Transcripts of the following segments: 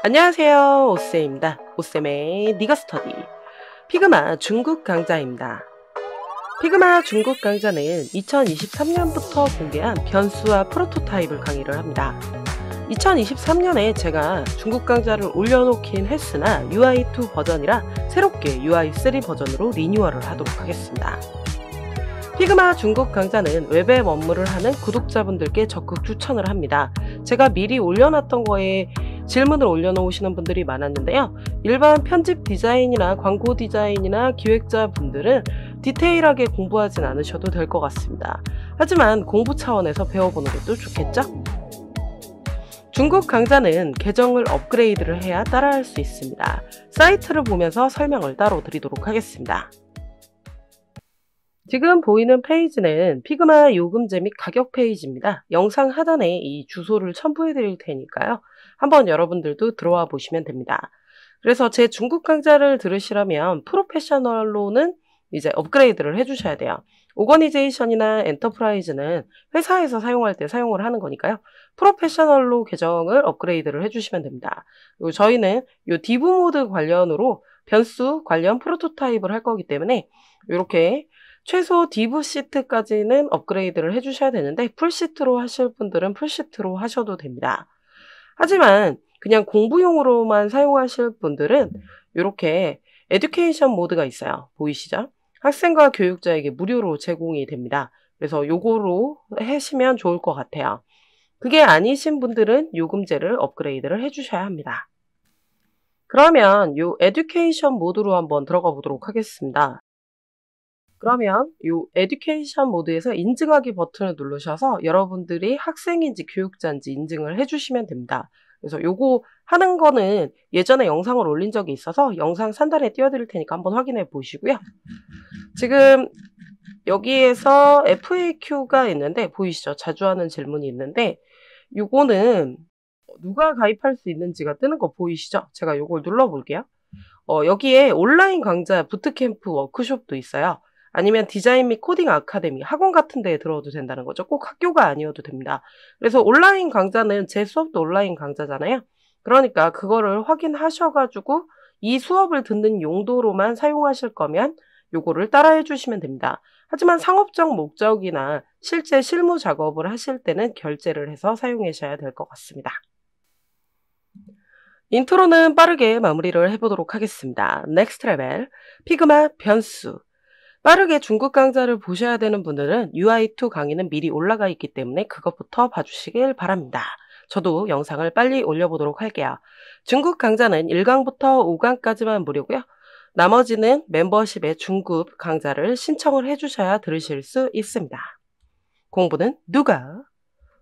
안녕하세요, 오쌤입니다. 오쌤의 니가 스터디 피그마 중국 강좌입니다. 피그마 중국 강좌는 2023년부터 공개한 변수와 프로토타입을 강의를 합니다. 2023년에 제가 중국 강좌를 올려놓긴 했으나 UI2 버전이라 새롭게 UI3 버전으로 리뉴얼을 하도록 하겠습니다. 피그마 중국 강좌는 웹앱 업무를 하는 구독자분들께 적극 추천을 합니다. 제가 미리 올려놨던 거에 질문을 올려놓으시는 분들이 많았는데요. 일반 편집 디자인이나 광고 디자인이나 기획자분들은 디테일하게 공부하진 않으셔도 될 것 같습니다. 하지만 공부 차원에서 배워보는 것도 좋겠죠? 중국 강좌는 계정을 업그레이드를 해야 따라할 수 있습니다. 사이트를 보면서 설명을 따로 드리도록 하겠습니다. 지금 보이는 페이지는 피그마 요금제 및 가격 페이지입니다. 영상 하단에 이 주소를 첨부해 드릴 테니까요. 한번 여러분들도 들어와 보시면 됩니다. 그래서 제 중국 강좌를 들으시려면 프로페셔널로는 이제 업그레이드를 해주셔야 돼요. 오거니제이션이나 엔터프라이즈는 회사에서 사용할 때 사용을 하는 거니까요. 프로페셔널로 계정을 업그레이드를 해주시면 됩니다. 그리고 저희는 이 디브 모드 관련으로 변수 관련 프로토타입을 할 거기 때문에 이렇게 최소 디브 시트까지는 업그레이드를 해주셔야 되는데 풀시트로 하실 분들은 풀시트로 하셔도 됩니다. 하지만 그냥 공부용으로만 사용하실 분들은 이렇게 에듀케이션 모드가 있어요. 보이시죠? 학생과 교육자에게 무료로 제공이 됩니다. 그래서 요거로 하시면 좋을 것 같아요. 그게 아니신 분들은 요금제를 업그레이드를 해주셔야 합니다. 그러면 요 에듀케이션 모드로 한번 들어가 보도록 하겠습니다. 그러면 이 에듀케이션 모드에서 인증하기 버튼을 누르셔서 여러분들이 학생인지 교육자인지 인증을 해주시면 됩니다. 그래서 요거 하는 거는 예전에 영상을 올린 적이 있어서 영상 상단에 띄워드릴 테니까 한번 확인해 보시고요. 지금 여기에서 FAQ가 있는데 보이시죠? 자주 하는 질문이 있는데 요거는 누가 가입할 수 있는지가 뜨는 거 보이시죠? 제가 요걸 눌러볼게요. 여기에 온라인 강좌 부트캠프 워크숍도 있어요. 아니면 디자인 및 코딩 아카데미, 학원 같은 데에 들어도 된다는 거죠. 꼭 학교가 아니어도 됩니다. 그래서 온라인 강좌는 제 수업도 온라인 강좌잖아요. 그러니까 그거를 확인하셔가지고 이 수업을 듣는 용도로만 사용하실 거면 요거를 따라해 주시면 됩니다. 하지만 상업적 목적이나 실제 실무 작업을 하실 때는 결제를 해서 사용하셔야 될 것 같습니다. 인트로는 빠르게 마무리를 해보도록 하겠습니다. 넥스트 레벨, 피그마 변수. 빠르게 중국 강좌를 보셔야 되는 분들은 UI2 강의는 미리 올라가 있기 때문에 그것부터 봐주시길 바랍니다. 저도 영상을 빨리 올려보도록 할게요. 중국 강좌는 1강부터 5강까지만 무료고요. 나머지는 멤버십의 중급 강좌를 신청을 해주셔야 들으실 수 있습니다. 공부는 누가?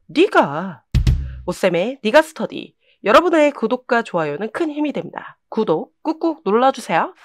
네가! 오쌤의 니가 스터디. 여러분의 구독과 좋아요는 큰 힘이 됩니다. 구독 꾹꾹 눌러주세요.